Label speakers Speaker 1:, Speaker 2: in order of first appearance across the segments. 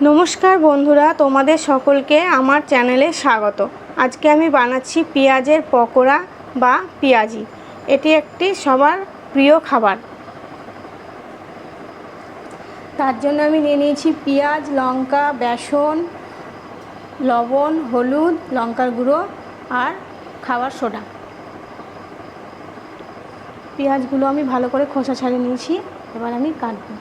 Speaker 1: নমস্কার বন্ধুরা, তোমাদের সকলকে আমার চ্যানেলে স্বাগত। আজকে আমি বানাচ্ছি পেঁয়াজের পকোড়া বা পিয়াজি। এটি একটি সবার প্রিয় খাবার। তার জন্য আমি নিয়ে নিয়েছি পেঁয়াজ, লঙ্কা, বেসন, লবণ, হলুদ, লঙ্কার গুঁড়ো আর খাবার সোডা। পেঁয়াজগুলো আমি ভালো করে খোসা ছাড়িয়ে নিয়েছি, এবার আমি কাটবো।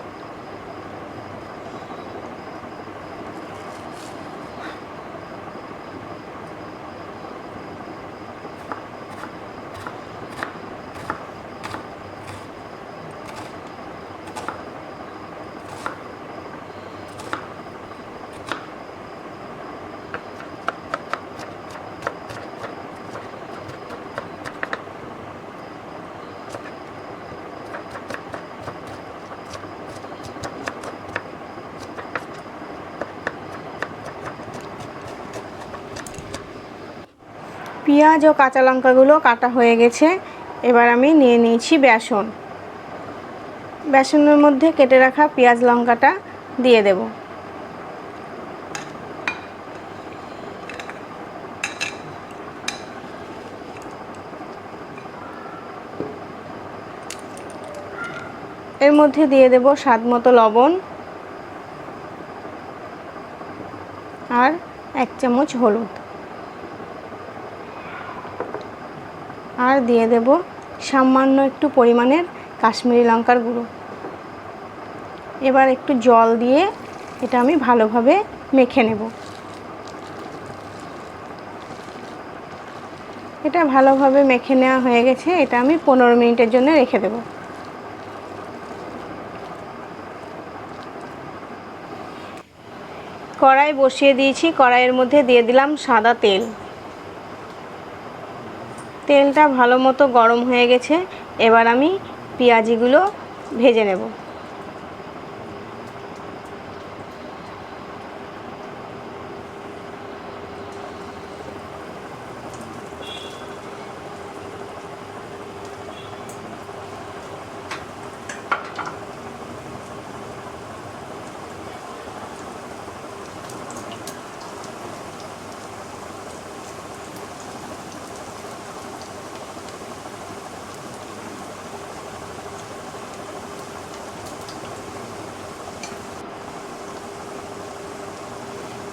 Speaker 1: পেঁয়াজ ও কাঁচা লঙ্কাগুলো কাটা হয়ে গেছে। এবার আমি নিয়ে নিয়েছি বেসন। বেসনের মধ্যে কেটে রাখা পেঁয়াজ লঙ্কাটা দিয়ে দেব। এর মধ্যে দিয়ে দেব স্বাদ মতো লবণ আর 1 চামচ হলুদ, আর দিয়ে দেব সামান্য একটু পরিমাণের কাশ্মীরি লঙ্কার গুঁড়ো। এবার একটু জল দিয়ে এটা আমি ভালোভাবে মেখে নেব। এটা ভালোভাবে মেখে নেওয়া হয়ে গেছে। এটা আমি 15 মিনিটের জন্য রেখে দেব। কড়াই বসিয়ে দিয়েছি। কড়াইয়ের মধ্যে দিয়ে দিলাম সাদা তেল। তেলটা ভালো মতো গরম হয়ে গেছে। এবার আমি পেঁয়াজিগুলো ভেজে নেব।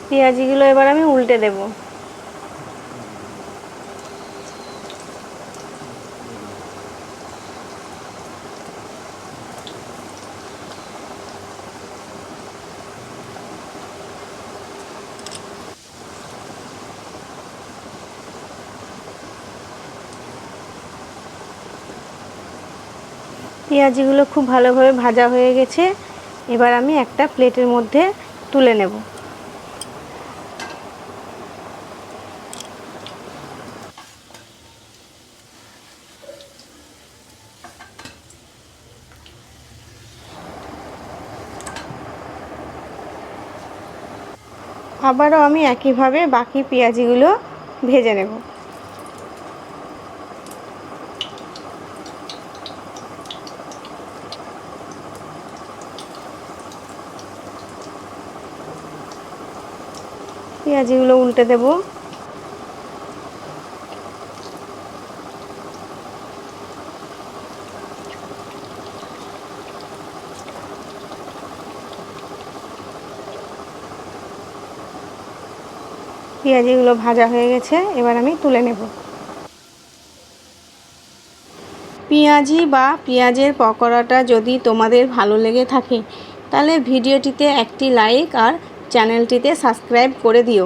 Speaker 1: পেঁয়াজিগুলো এবার আমি উল্টে দেব। পেঁয়াজিগুলো খুব ভালোভাবে ভাজা হয়ে গেছে। এবার আমি একটা প্লেটের মধ্যে তুলে নেব। আবারও আমি একইভাবে বাকি পেঁয়াজিগুলো ভেজে নেব। পেঁয়াজিগুলো উল্টে দেব। পেঁয়াজিগুলো ভাজা হয়ে গেছে। এবার আমি তুলে নেব। পেঁয়াজি বা পেঁয়াজের পকোড়াটা যদি তোমাদের ভালো লেগে থাকে তাহলে ভিডিওটিতে একটি লাইক আর চ্যানেলটিতে সাবস্ক্রাইব করে দিও।